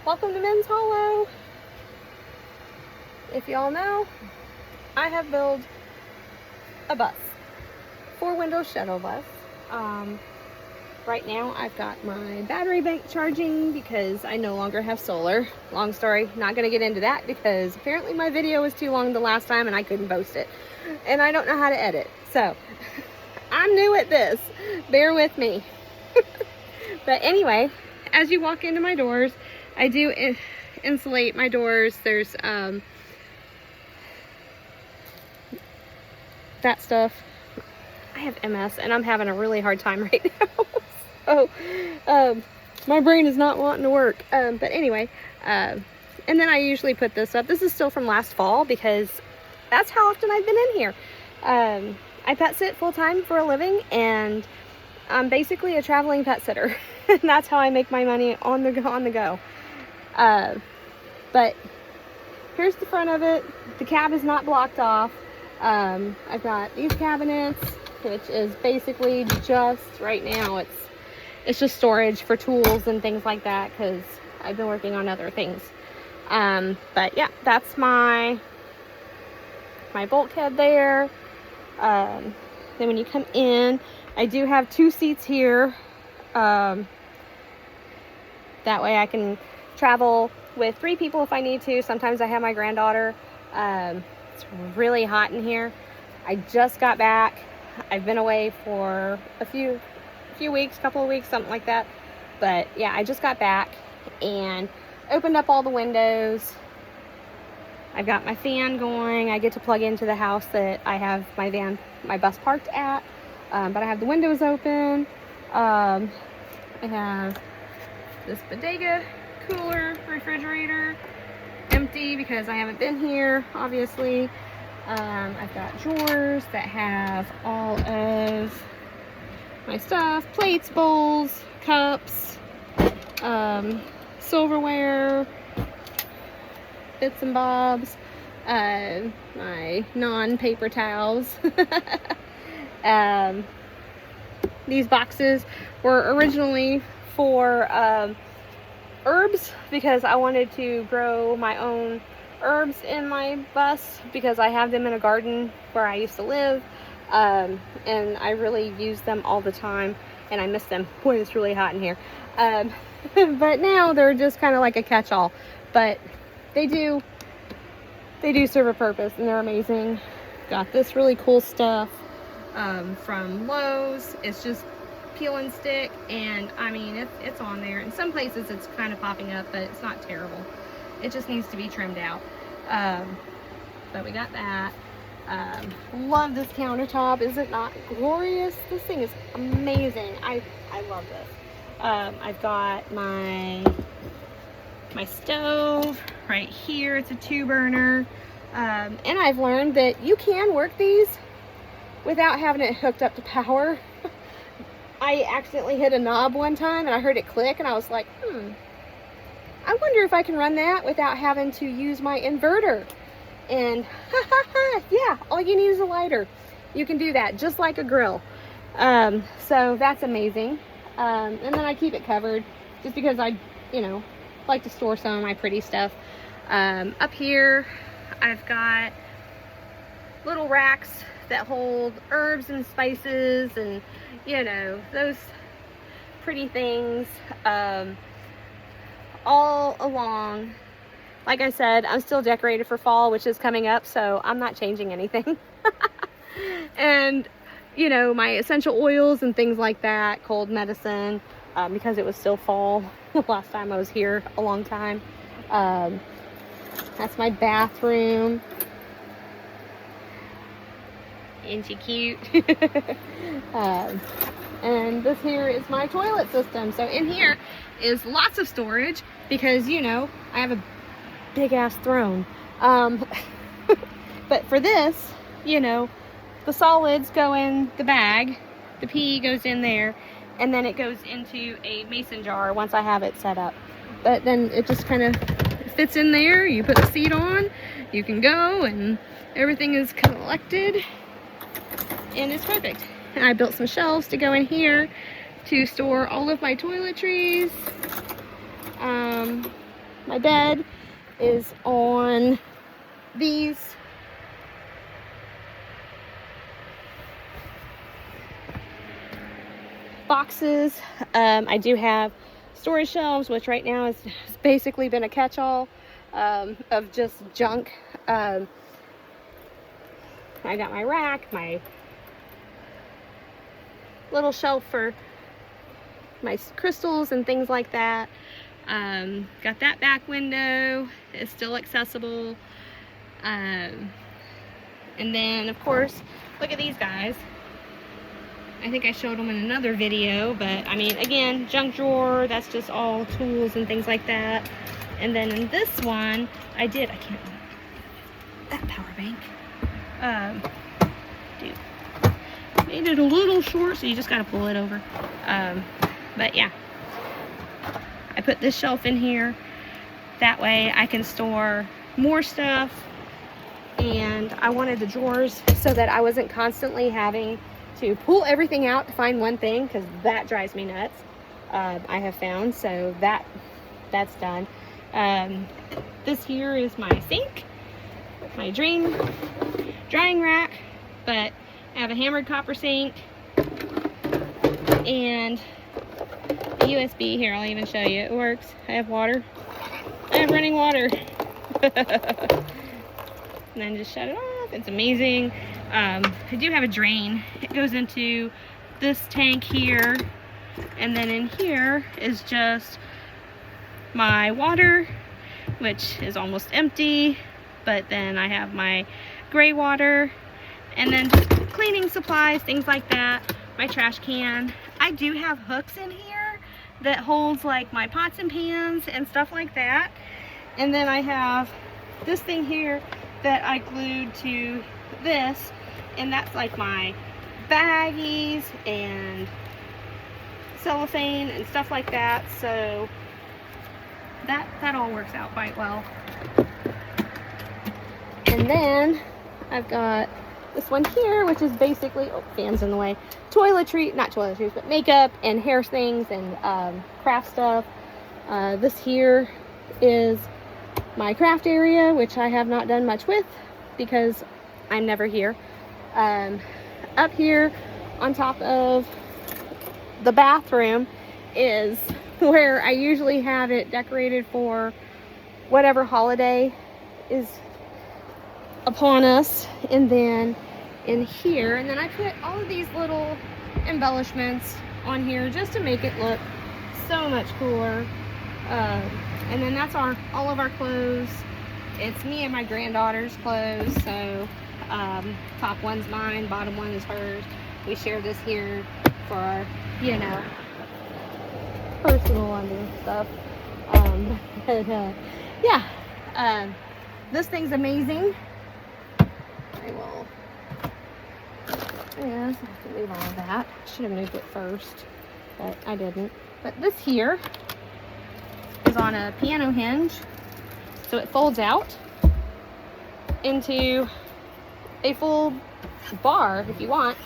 Welcome to Men's Hollow. If y'all know, I have built a bus, 4-window shuttle bus. Right now I've got my battery bank charging because I no longer have solar. Long story, not gonna get into that because apparently my video was too long the last time and I couldn't post it. And I don't know how to edit. So, I'm new at this. Bear with me. But anyway, as you walk into my doors, I do insulate my doors. There's that stuff. I have MS and I'm having a really hard time right now. So my brain is not wanting to work. But anyway, and then I usually put this up. This is still from last fall because that's how often I've been in here. I pet sit full-time for a living, and I'm basically a traveling pet sitter. And that's how I make my money on the go. But here's the front of it. The cab is not blocked off. I've got these cabinets, which is basically just right now it's just storage for tools and things like that because I've been working on other things. But yeah, that's my bulkhead there. Then when you come in, I do have 2 seats here. That way I can travel with 3 people if I need to. Sometimes I have my granddaughter. It's really hot in here. I just got back. I've been away for a few weeks, couple of weeks, something like that. But yeah, I just got back and opened up all the windows. I've got my fan going. I get to plug into the house that I have my bus parked at. But I have the windows open. I have this bodega cooler refrigerator empty because I haven't been here, obviously. I've got drawers that have all of my stuff, plates, bowls, cups, silverware, bits and bobs, my non-paper towels. These boxes were originally for herbs because I wanted to grow my own herbs in my bus because I have them in a garden where I used to live, and I really use them all the time and I miss them. Boy, it's really hot in here. But now they're just kind of like a catch-all, but they do serve a purpose and they're amazing. Got this really cool stuff from Lowe's. It's just peel and stick, and I mean it's on there. In some places it's kind of popping up, but it's not terrible. It just needs to be trimmed out. But we got that. Love this countertop. Is it not glorious? This thing is amazing. I love this. I've got my stove right here. It's a 2-burner. And I've learned that you can work these without having it hooked up to power. I accidentally hit a knob one time and I heard it click and I was like, I wonder if I can run that without having to use my inverter. And yeah, all you need is a lighter. You can do that just like a grill. So that's amazing. And then I keep it covered just because I, like to store some of my pretty stuff. Up here, I've got little racks that hold herbs and spices and, those pretty things. All along, like I said, I'm still decorated for fall, which is coming up, so I'm not changing anything. And my essential oils and things like that, cold medicine, because it was still fall the last time I was here, a long time. That's my bathroom. Isn't she cute? And this here is my toilet system. So in here is lots of storage because, I have a big ass throne. But for this, the solids go in the bag, the pee goes in there, and then it goes into a mason jar once I have it set up. But then it just kind of fits in there. You put the seat on, you can go, and everything is collected, and it's perfect. And I built some shelves to go in here to store all of my toiletries. my bed is on these boxes. I do have storage shelves, which right now has basically been a catch-all of just junk. I got my rack, my little shelf for my crystals and things like that. Got that back window, it's still accessible. And then of course, look at these guys. I think I showed them in another video, but I mean, again, junk drawer, that's just all tools and things like that. And then in this one, I can't, that power bank. Dude, made it a little short, so you just gotta pull it over. But yeah, I put this shelf in here. That way I can store more stuff. And I wanted the drawers so that I wasn't constantly having to pull everything out to find one thing, because that drives me nuts. I have found, so that's done. This here is my sink, my drying rack, but I have a hammered copper sink and a USB here. I'll even show you, it works. I have water, I have running water. And then just shut it off. It's amazing. I do have a drain. It goes into this tank here, and then in here is just my water, which is almost empty, but then I have my gray water, and then just cleaning supplies, things like that. My trash can. I do have hooks in here that holds like my pots and pans and stuff like that. And then I have this thing here that I glued to this, and that's like my baggies and cellophane and stuff like that. So that all works out quite well. And then I've got this one here, which is basically, oh, fan's in the way, not toiletries, but makeup and hair things and craft stuff. This here is my craft area, which I have not done much with because I'm never here. Up here on top of the bathroom is where I usually have it decorated for whatever holiday is upon us. And then in here, and then I put all of these little embellishments on here just to make it look so much cooler. And then that's all of our clothes. It's me and my granddaughter's clothes, so top one's mine, bottom one is hers. We share this here for our, you know, personal under stuff. But yeah, this thing's amazing. I will, yeah, I have to move all of that. Should have moved it first, but I didn't. But this here is on a piano hinge, so it folds out into a full bar if you want.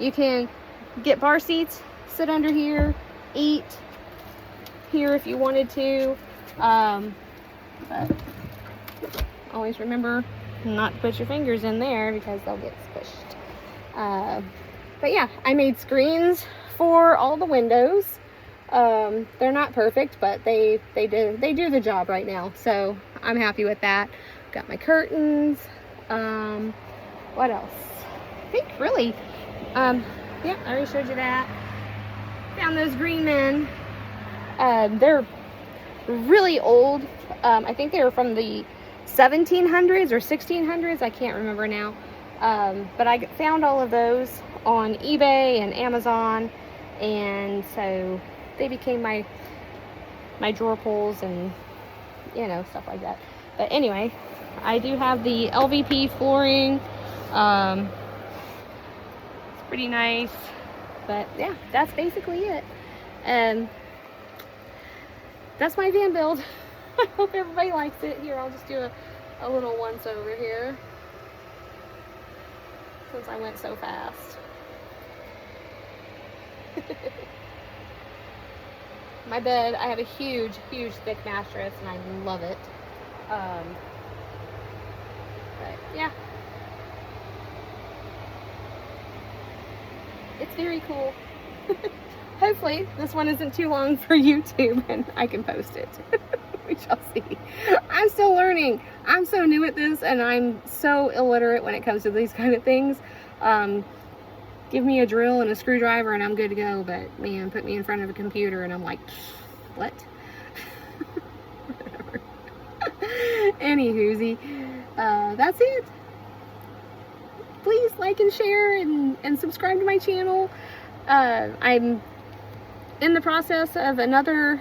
You can get bar seats, sit under here, eat here if you wanted to, but always remember not to put your fingers in there because they'll get squished. But yeah, I made screens for all the windows. They're not perfect, but they do the job right now, so I'm happy with that. Got my curtains. What else? I think really, yeah, I already showed you that. Found those green men. They're really old. I think they were from the 1700s or 1600s. I can't remember now. But I found all of those on eBay and Amazon, and so they became my drawer pulls and, you know, stuff like that. But anyway, I do have the LVP flooring. It's pretty nice. But yeah, that's basically it. And that's my van build. I hope everybody likes it. Here, I'll just do a little once over here, since I went so fast. my bed, I have a huge, huge thick mattress, and I love it. But yeah, it's very cool. Hopefully this one isn't too long for YouTube and I can post it. We shall see. I'm still learning. I'm so new at this, and I'm so illiterate when it comes to these kind of things. Give me a drill and a screwdriver and I'm good to go, but man, put me in front of a computer and I'm like, what? Whatever. Anywhoosie, that's it. Please like and share and subscribe to my channel. I'm in the process of another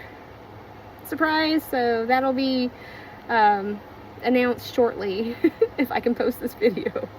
surprise, so that'll be announced shortly if I can post this video.